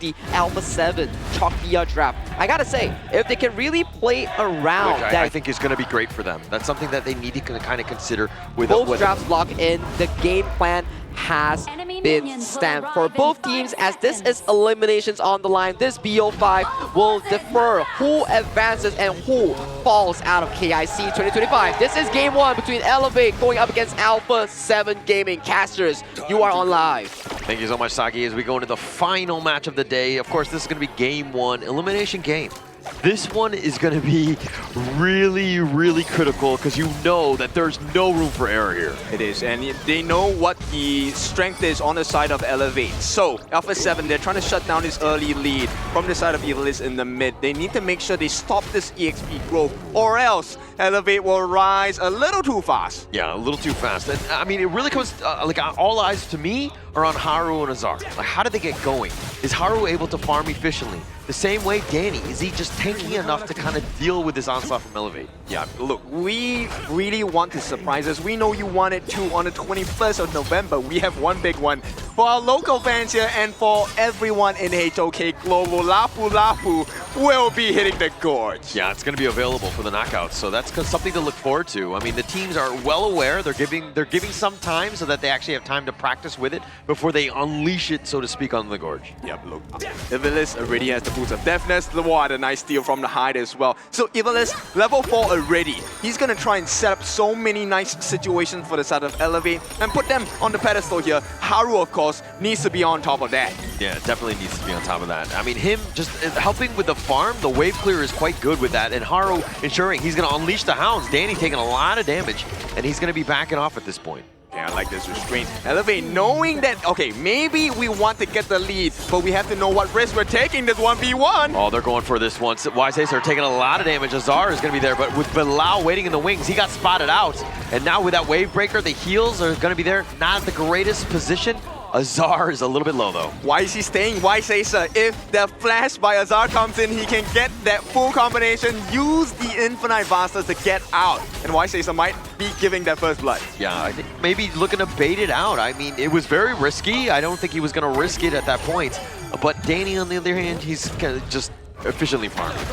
the Alpha 7 Chalk VR draft. I gotta say, if they can really play around Which that, I think is going to be great for them. That's something that they need to kind of consider with both drafts lock in, the game plan has been stamped for both teams, as this is eliminations on the line. This BO5 will defer who advances and who falls out of KIC 2025. This is game 1 between Elevate going up against Alpha 7 Gaming. Casters, you are on live. Thank you so much, Saki, as we go into the final match of the day. Of course, this is going to be game 1, elimination game. This one is going to be really, really critical because you know that there's no room for error here. It is, and they know what the strength is on the side of Elevate. So, Alpha 7, they're trying to shut down this early lead from the side of Evilist in the mid. They need to make sure they stop this EXP growth, or else Elevate will rise a little too fast. Yeah, a little too fast. And, I mean, it really comes, like, all eyes to me are on Haru and Azar. Like, how did they get going? Is Haru able to farm efficiently? The same way Danny, is he just tanky enough to kind of deal with this onslaught from Elevate? Yeah, look, we really want to surprise us. We know you wanted to on the 21st of November. We have one big one for our local fans here and for everyone in HOK Global. Lapu Lapu will be hitting the gorge. Yeah, it's going to be available for the knockouts, so that's something to look forward to. I mean, the teams are well aware. They're giving some time so that they actually have time to practice with it before they unleash it, so to speak, on the gorge. Yep, look, Evilist already has the boost of deafness. What a nice steal from the Hyde as well. So Evilist, level 4 already. He's going to try and set up so many nice situations for the side of Elevate and put them on the pedestal here. Haru, of course, needs to be on top of that. Yeah, definitely needs to be on top of that. I mean, him just helping with the farm, the wave clear is quite good with that, and Haru ensuring he's going to unleash the hounds. Danny taking a lot of damage, and he's going to be backing off at this point. Yeah, I like this restraint. Elevate knowing that, okay, maybe we want to get the lead, but we have to know what risk we're taking this 1v1. Oh, they're going for this one. Wise Ace are taking a lot of damage. Azar is going to be there, but with Bilal waiting in the wings, he got spotted out. And now with that wave breaker, the heals are going to be there. Not the greatest position. Azar is a little bit low, though. Why is he staying? Wise Acer, if the flash by Azar comes in, he can get that full combination, use the Infinite Vaster to get out. And Wise Acer might be giving that first blood. Yeah, I think maybe looking to bait it out. I mean, it was very risky. I don't think he was going to risk it at that point. But Danny, on the other hand, he's kind of just efficiently farming.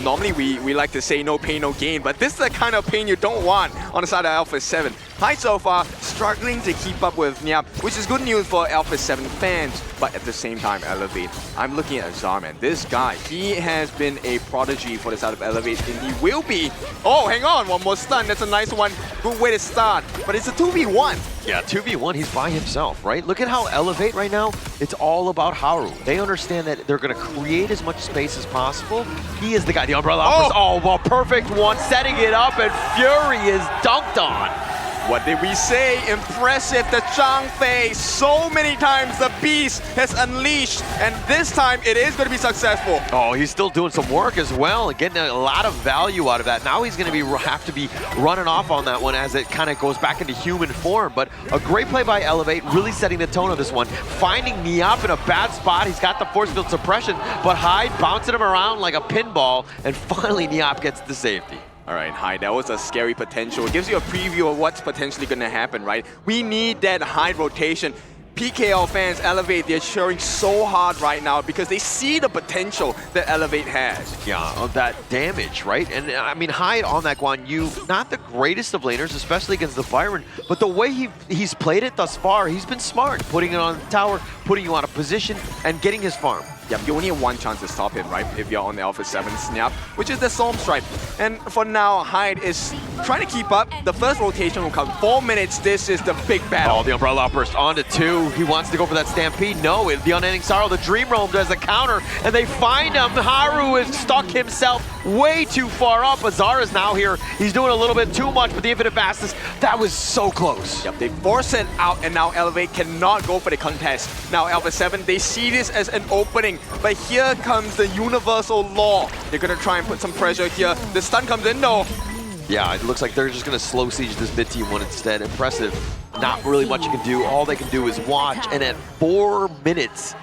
Normally we like to say no pain, no gain, but this is the kind of pain you don't want on the side of Alpha 7. Hyde so far struggling to keep up with Nyap, which is good news for Alpha 7 fans, but at the same time, Elevate. I'm looking at Azar, man. This guy, he has been a prodigy for the side of Elevate, and he will be. Oh, hang on, one more stun. That's a nice one. Good way to start, but it's a 2v1. Yeah, 2v1, he's by himself, right? Look at how Elevate right now, it's all about Haru. They understand that they're going to create as much space as possible. He is the guy, the Umbrella Uppers. Oh, well, perfect one, setting it up, and Fury is dunked on. What did we say? Impressive, the Zhang so many times the beast has unleashed, and this time it is going to be successful. Oh, he's still doing some work as well, and getting a lot of value out of that. Now he's going to have to be running off on that one as it kind of goes back into human form, but a great play by Elevate, really setting the tone of this one. Finding Nyap in a bad spot, he's got the force field suppression, but Hyde bouncing him around like a pinball, and finally Nyap gets the safety. All right, Hyde, that was a scary potential. It gives you a preview of what's potentially going to happen, right? We need that Hyde rotation. PKL fans, Elevate, they're cheering so hard right now because they see the potential that Elevate has. Yeah, of that damage, right? And I mean, Hyde on that Guan Yu, not the greatest of laners, especially against the Byron, but the way he's played it thus far, he's been smart, putting it on the tower, putting you out of position, and getting his farm. Yep, you only have one chance to stop him, right? If you're on the Alpha 7 snap, which is the Storm Strike. And for now, Hyde is trying to keep up. The first rotation will come 4 minutes. This is the big battle. Oh, the Umbrella Outburst on to 2. He wants to go for that Stampede. No, the Unending Sorrow, the Dream Roam does a counter, and they find him. Haru has stuck himself way too far up. Azar is now here. He's doing a little bit too much, but the Infinite Fastest, that was so close. Yep, they force it out, and now Elevate cannot go for the contest. Now Alpha 7, they see this as an opening. But here comes the universal law. They're going to try and put some pressure here. The stun comes in, no. Yeah, it looks like they're just going to slow siege this mid team one instead. Impressive. Not really much you can do. All they can do is watch. And at 4 minutes,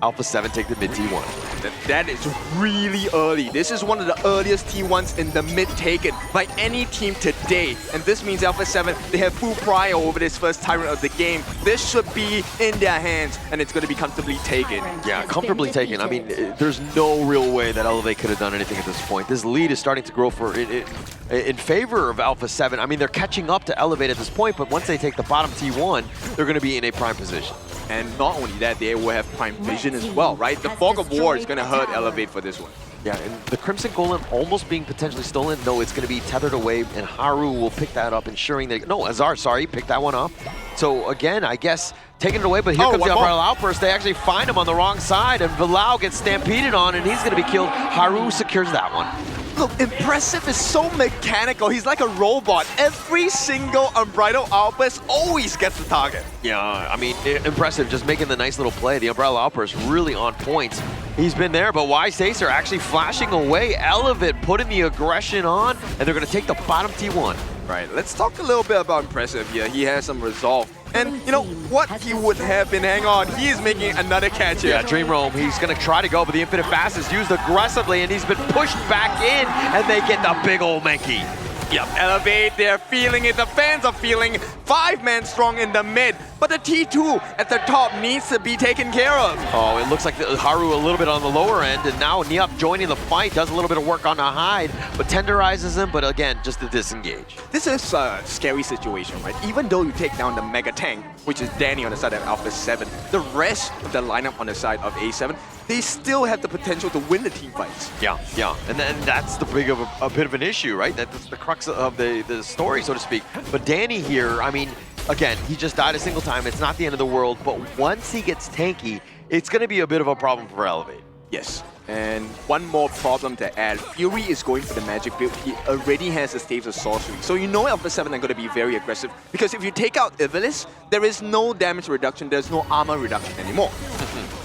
Alpha 7 take the mid T1. That is really early. This is one of the earliest T1s in the mid taken by any team today. And this means Alpha 7, they have full prior over this first Tyrant of the game. This should be in their hands, and it's going to be comfortably taken. Yeah, comfortably taken. I mean, there's no real way that Elevate could have done anything at this point. This lead is starting to grow in favor of Alpha 7. I mean, they're catching up to Elevate at this point, but once they take the bottom T1, they're going to be in a prime position. And not only that, they will have prime vision as well, right? The Fog of War is going to hurt Elevate for this one. Yeah, and the Crimson Golem almost being potentially stolen. No, it's going to be tethered away, and Haru will pick that up, ensuring that... No, Azar, sorry, picked that one up. So again, I guess taking it away, but here comes the Umbrella Outburst. They actually find him on the wrong side, and Bilal gets stampeded on, and he's going to be killed. Haru secures that one. Look, Impressive is so mechanical. He's like a robot. Every single Unbridled Outburst always gets the target. Yeah, I mean, Impressive just making the nice little play. The Umbrella Outburst really on point. He's been there, but Wise-Acer actually flashing away. Elevate putting the aggression on, and they're going to take the bottom T1. Right, let's talk a little bit about Impressive here. He has some resolve. And you know what he would have been, hang on, he is making another catch here. Yeah, Dream Roam, he's gonna try to go, but the Infinite Fast is used aggressively, and he's been pushed back in, and they get the big old Mankey. Yep, Elevate, they're feeling it, the fans are feeling 5-man strong in the mid, but the T2 at the top needs to be taken care of. Oh, it looks like Haru a little bit on the lower end, and now Niap joining the fight, does a little bit of work on the hide, but tenderizes him, but again, just to disengage. This is a scary situation, right? Even though you take down the Mega Tank, which is Danny on the side of Alpha 7, the rest of the lineup on the side of A7, they still have the potential to win the team fights. Yeah, yeah, and then that's the big of a bit of an issue, right? That's the crux of the story, so to speak. But Danny here, I mean, again, he just died a single time. It's not the end of the world, but once he gets tanky, it's going to be a bit of a problem for Elevate. Yes, and one more problem to add. Fury is going for the magic build. He already has the Staves of Sorcery. So you know Alpha 7 are going to be very aggressive, because if you take out Ivalice, there is no damage reduction, there's no armor reduction anymore.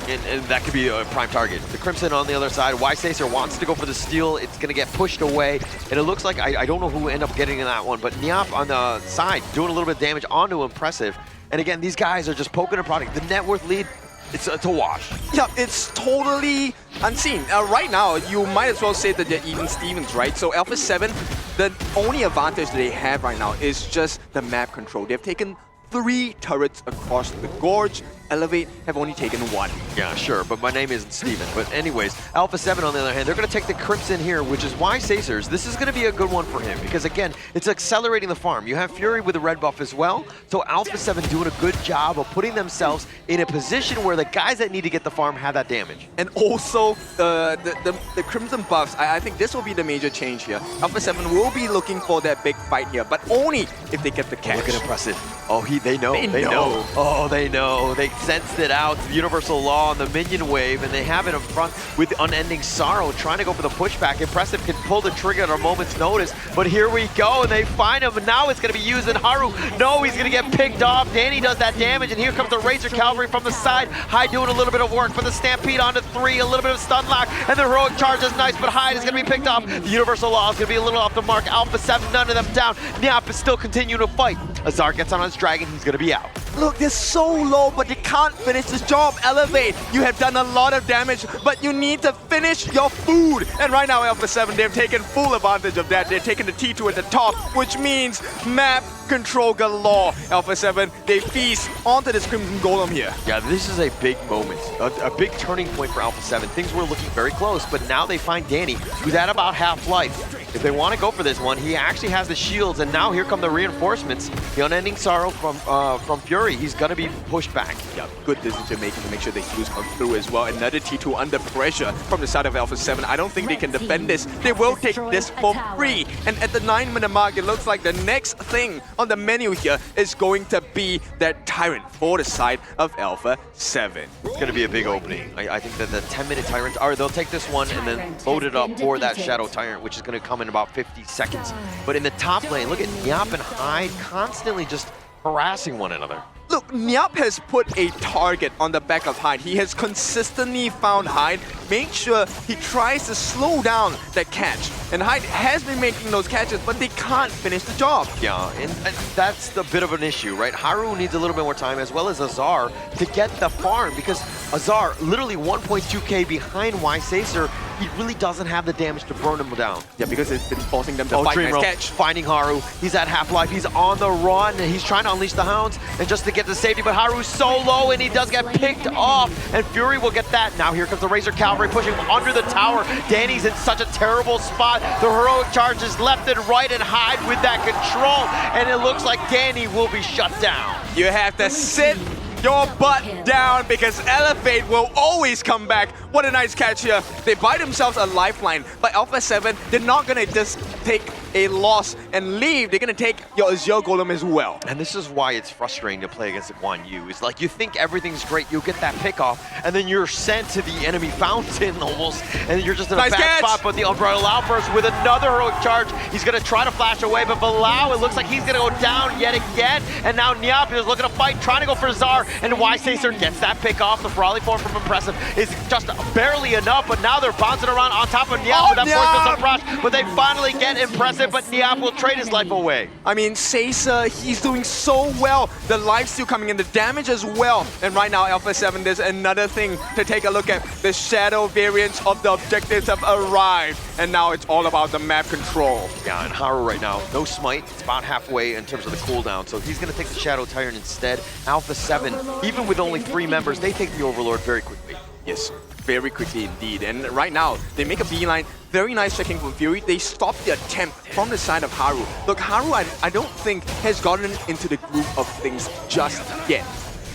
And that could be a prime target. The Crimson on the other side, Wise-Acer wants to go for the steal. It's going to get pushed away. And it looks like, I don't know who will end up getting in that one, but Niap on the side doing a little bit of damage onto Impressive. And again, these guys are just poking a product. The net worth lead, it's a wash. Yeah, it's totally unseen. Right now, you might as well say that they're even Stevens, right? So Alpha 7, the only advantage they have right now is just the map control. They've taken 3 turrets across the gorge. Elevate have only taken 1. Yeah, sure, but my name isn't Steven. But anyways, Alpha 7 on the other hand, they're going to take the Crimson here, which is Wise-Acer's. This is going to be a good one for him, because again, it's accelerating the farm. You have Fury with a red buff as well, so Alpha 7 doing a good job of putting themselves in a position where the guys that need to get the farm have that damage. And also, the Crimson buffs, I think this will be the major change here. Alpha 7 will be looking for that big fight here, but only if they get the catch. Look at Impressive. Oh, they know. They know. Oh, they know. They sensed it out. The Universal Law on the minion wave, and they have it in front with Unending Sorrow trying to go for the pushback. Impressive can pull the trigger at a moment's notice, but here we go, and they find him, and now it's going to be used in Haru. No, he's going to get picked off. Danny does that damage, and here comes the Razor Cavalry from the side. Hyde doing a little bit of work, but the Stampede onto 3, a little bit of stun lock, and the Heroic Charge is nice, but Hyde is going to be picked off. The Universal Law is going to be a little off the mark. Alpha 7, none of them down. Niap is still continuing to fight. Azar gets on his dragon, he's going to be out. Look, they're so low, but they can't finish this job. Elevate, you have done a lot of damage, but you need to finish your food. And right now, Alpha 7, they've taken full advantage of that. They're taking the T2 at the top, which means map control galore. Alpha 7, they feast onto this Crimson Golem here. Yeah, this is a big moment, a big turning point for Alpha 7. Things were looking very close, but now they find Danny, who's at about half life. If they want to go for this one, he actually has the shields, and now here come the reinforcements. The Unending Sorrow from Fury. He's going to be pushed back. Yeah, good decision making to make sure the heals come through as well. Another T2 under pressure from the side of Alpha 7. I don't think they can defend this. They will take this for free. And at the 9-minute mark, it looks like the next thing on the menu here is going to be that Tyrant for the side of Alpha 7. It's going to be a big opening. I think that the 10-minute Tyrant, or they'll take this one and then load it up for that Shadow Tyrant, which is going to come in about 50 seconds. But in the top lane, look at Niap and Hyde constantly just harassing one another. Look, Niap has put a target on the back of Hyde. He has consistently found Hyde, make sure he tries to slow down that catch. And Hyde has been making those catches, but they can't finish the job. Yeah, and that's the bit of an issue, right? Haru needs a little bit more time, as well as Azar, to get the farm, because Azar, literally 1.2k behind Ysacer, he really doesn't have the damage to burn him down. Yeah, because it's been forcing them to fight. Dream Nice Roll, catch. finding Haru. He's at half-life. He's on the run. And he's trying to unleash the hounds and just to get the safety. But Haru's so low, and he does get picked off. And Fury will get that. Now here comes the Razor Cavalry pushing under the tower. Danny's in such a terrible spot. The heroic charges left and right and hide with that control. And it looks like Danny will be shut down. You have to sit your butt down because Elevate will always come back. What a nice catch here. They buy themselves a lifeline, but Alpha 7, they're not gonna just take a loss and leave. They're gonna take your Azure Golem as well. And this is why it's frustrating to play against Guan Yu. It's like you think everything's great, you'll get that pick off, and then you're sent to the enemy fountain almost, and you're just in a bad spot. But the Unbridled Outburst with another heroic charge. He's gonna try to flash away, but Bilal, it looks like he's gonna go down yet again. And now Nyap is looking to fight, trying to go for Zar, and Ysacer gets that pick off. The Ferali form from Impressive is just barely enough, but now they're bouncing around on top of Nyap with that force of rush, but they finally get Impressive, but Nyap will trade his life away. I mean, Sacer, he's doing so well. The life still coming in, the damage as well. And right now, Alpha 7, there's another thing to take a look at. The shadow variants of the objectives have arrived, and now it's all about the map control. Yeah, and Haru right now, no smite. It's about halfway in terms of the cooldown, so he's going to take the Shadow Tyrant instead. Alpha 7, even with only 3 members, they take the Overlord very quickly. Yes, very quickly indeed. And right now, they make a beeline. Very nice checking from Fury. They stop the attempt from the side of Haru. Look, Haru, I don't think has gotten into the groove of things just yet.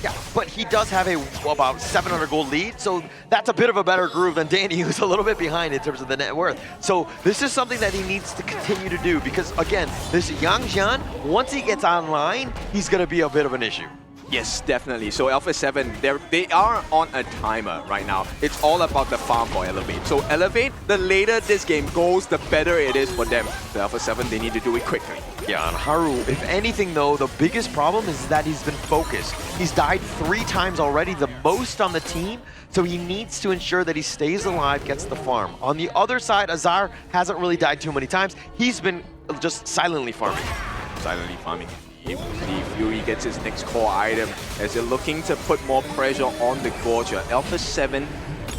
Yeah, but he does have about 700 gold lead, so that's a bit of a better groove than Danny, who's a little bit behind in terms of the net worth. So this is something that he needs to continue to do because, again, this Yang Jian, once he gets online, he's going to be a bit of an issue. Yes, definitely. So Alpha 7, they are on a timer right now. It's all about the farm for Elevate. So Elevate, the later this game goes, the better it is for them. The Alpha 7, they need to do it quickly. Yeah, and Haru, if anything though, the biggest problem is that he's been focused. He's died 3 times already, the most on the team, so he needs to ensure that he stays alive, gets the farm. On the other side, Azar hasn't really died too many times. He's been just silently farming. Silently farming. You see Fury gets his next core item as they're looking to put more pressure on the Gorger. Alpha 7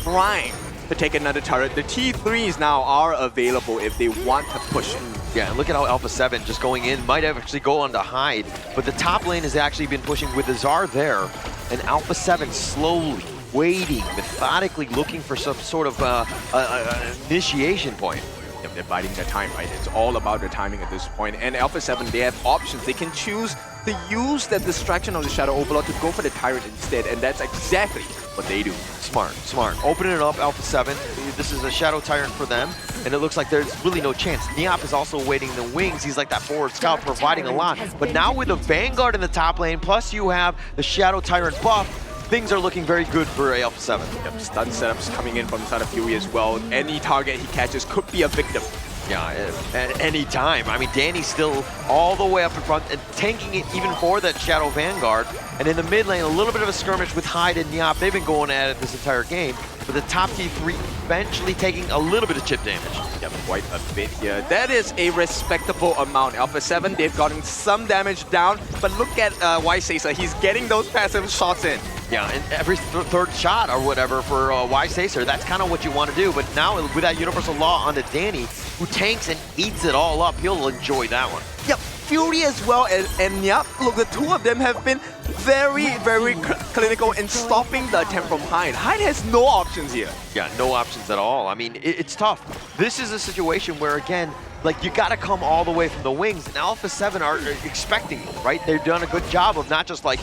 trying to take another turret. The T3s now are available if they want to push. Yeah, and look at how Alpha 7 just going in might have actually go on to hide, but the top lane has actually been pushing with Azar there, and Alpha 7 slowly, waiting, methodically looking for some sort of initiation point. Yep, they're biding their time, right? It's all about the timing at this point. And Alpha 7, they have options. They can choose to use that distraction of the Shadow Overlord to go for the Tyrant instead, and that's exactly what they do. Smart, smart. Opening it up, Alpha 7. This is a Shadow Tyrant for them, and it looks like there's really no chance. Nyap is also waiting in the wings. He's like that forward scout, providing a lot. But now with the Vanguard in the top lane, plus you have the Shadow Tyrant buff, things are looking very good for Alpha 7. Yep, stun setups coming in from the side of Fury as well. Any target he catches could be a victim. Yeah, at any time. I mean, Danny's still all the way up in front and tanking it even for that Shadow Vanguard. And in the mid lane, a little bit of a skirmish with Hyde and Nyap. They've been going at it this entire game. But the top T3 eventually taking a little bit of chip damage. Yep, quite a bit here. That is a respectable amount. Alpha 7, they've gotten some damage down. But look at Ysacer. He's getting those passive shots in. Yeah, and every third shot or whatever for Ysacer, that's kind of what you want to do. But now with that Universal Law onto Danny, who tanks and eats it all up, he'll enjoy that one. Yep, Fury as well and Nyap. Look, the two of them have been very, very clinical in stopping the attempt from Hyde. Hyde has no options here. Yeah, no options at all. I mean, it's tough. This is a situation where, again, like, you got to come all the way from the wings, and Alpha 7 are expecting it, right? They've done a good job of not just, like,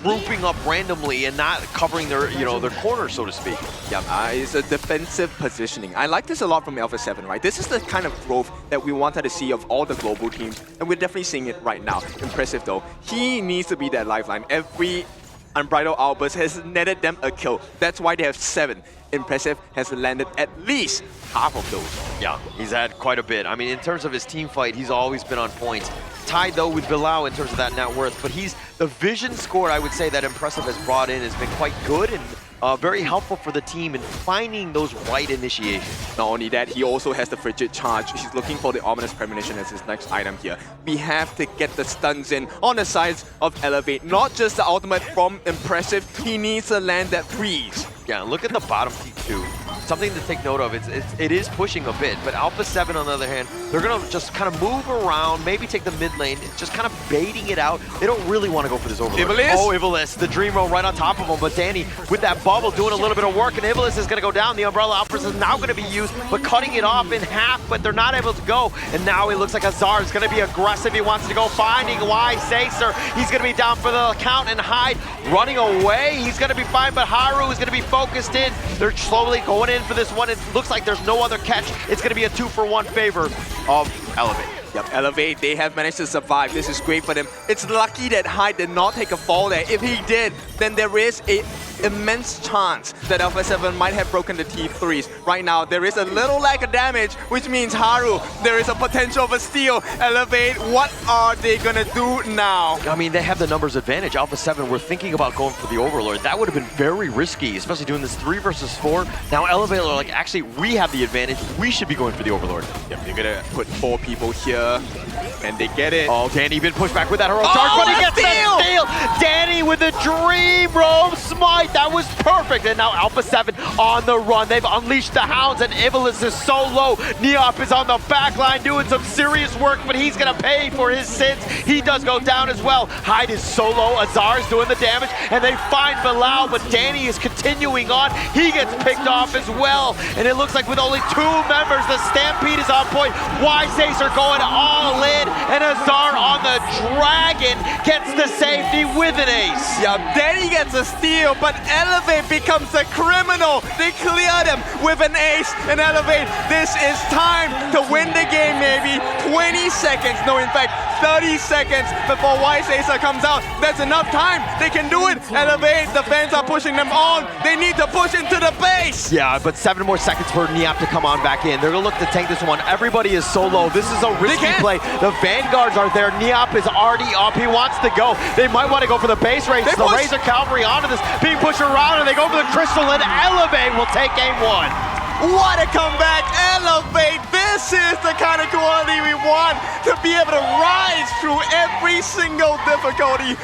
grouping up randomly and not covering their, their corners, so to speak. Yeah, it's a defensive positioning. I like this a lot from Alpha 7, right? This is the kind of growth that we wanted to see of all the global teams, and we're definitely seeing it right now. Impressive, though. He needs to be that lifeline. Every Unbridled Outburst has netted them a kill. That's why they have 7. Impressive has landed at least half of those. Yeah, he's had quite a bit. I mean, in terms of his team fight, he's always been on point. Tied, though, with Bilal in terms of that net worth, but the vision score, I would say, that Impressive has brought in has been quite good, and very helpful for the team in finding those right initiations. Not only that, he also has the frigid charge. He's looking for the ominous premonition as his next item here. We have to get the stuns in on the sides of Elevate. Not just the ultimate from Impressive, he needs to land that freeze. Yeah, look at the bottom T2. Something to take note of, it is pushing a bit, but Alpha 7 on the other hand, they're gonna just kind of move around, maybe take the mid lane, just kind of baiting it out. They don't really want to go for this overlord. Ivalice? Oh, Ivalice, the Dream Roll right on top of him, but Danny with that bubble doing a little bit of work, and Ivalice is gonna go down. The Umbrella Outburst is now gonna be used, but cutting it off in half, but they're not able to go. And now it looks like Azar is gonna be aggressive. He wants to go finding Y Sacer. He's gonna be down for the count, and Hyde running away. He's gonna be fine, but Haru is gonna be focused in. They're slowly going in for this one. It looks like there's no other catch. It's going to be a 2-for-1 favor of Elevate. Yep, Elevate, they have managed to survive. This is great for them. It's lucky that Hyde did not take a fall there. If he did, then there is an immense chance that Alpha 7 might have broken the T3s. Right now, there is a little lack of damage, which means Haru, there is a potential of a steal. Elevate, what are they gonna do now? I mean, they have the numbers advantage. Alpha 7 were thinking about going for the Overlord. That would have been very risky, especially doing this 3 versus 4. Now Elevate are like, actually, we have the advantage. We should be going for the Overlord. Yep, they're gonna put 4 people here, and they get it. Oh, Danny been pushed back with that heroic charge, but he gets the steal! Danny with the Dream Roll Smite. That was perfect. And now Alpha 7 on the run. They've unleashed the hounds, and Ivalice is so low. Neop is on the back line doing some serious work, but he's going to pay for his sins. He does go down as well. Hyde is so low. Azar is doing the damage, and they find Bilal, but Danny is continuing on. He gets picked off as well. And it looks like with only 2 members, the Stampede is on point. Y-Sace are going all in, and Azar on the Dragon gets the safety with an ace. Yeah, Danny gets a steal, but Elevate becomes a criminal. They clear them with an ace, and Elevate, this is time to win the game, maybe. 20 seconds, no, in fact, 30 seconds before Y-Sacer comes out. That's enough time. They can do it. Elevate, the fans are pushing them on. They need to push into the base. Yeah, but 7 more seconds for Neop to come on back in. They're gonna look to tank this one. Everybody is so low. This is a risky play. The Vanguards are there. Neop is already up. He wants to go. They might want to go for the base race. The Razor Cavalry onto this, being pushed around, and they go for the Crystal, and Elevate will take game 1. What a comeback, Elevate. This is the kind of quality we want, to be able to rise through every single difficulty.